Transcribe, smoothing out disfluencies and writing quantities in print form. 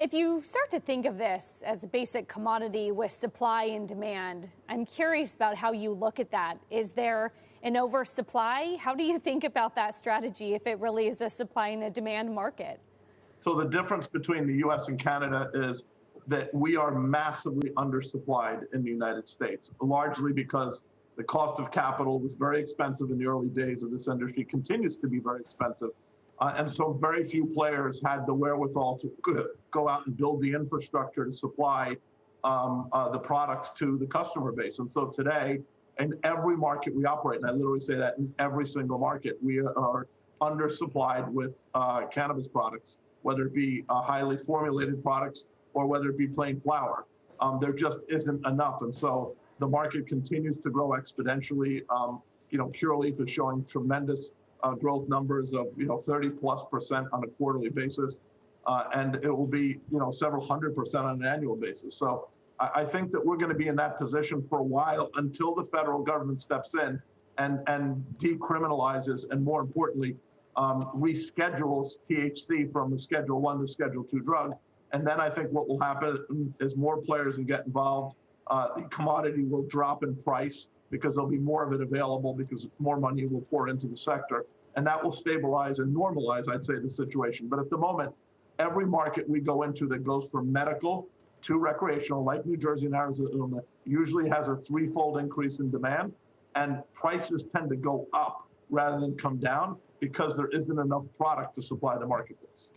If you start to think of this as a basic commodity with supply and demand, I'm curious about how you look at that. Is there an oversupply? How do you think about that strategy if it really is a supply and a demand market? So the difference between the US and Canada is that we are massively undersupplied in the United States, largely because the cost of capital was very expensive in the early days of this industry, continues to be very expensive. And so very few players had the wherewithal to go out and build the infrastructure to supply the products to the customer base. And so today, in every market we operate, and I literally say that in every single market, we are undersupplied with cannabis products, whether it be highly formulated products or whether it be plain flower. There just isn't enough. And so the market continues to grow exponentially. Curaleaf is showing tremendous growth numbers of 30+% on a quarterly basis, and it will be several 100% on an annual basis. So I think that we're going to be in that position for a while until the federal government steps in and decriminalizes, and more importantly, reschedules THC from a Schedule 1 to Schedule 2 drug. And then I think what will happen is more players will get involved. The commodity will drop in price because there'll be more of it available because more money will pour into the sector. And that will stabilize and normalize, I'd say, the situation. But at the moment, every market we go into that goes from medical to recreational, like New Jersey and Arizona, usually has a threefold increase in demand. And prices tend to go up rather than come down because there isn't enough product to supply the marketplace.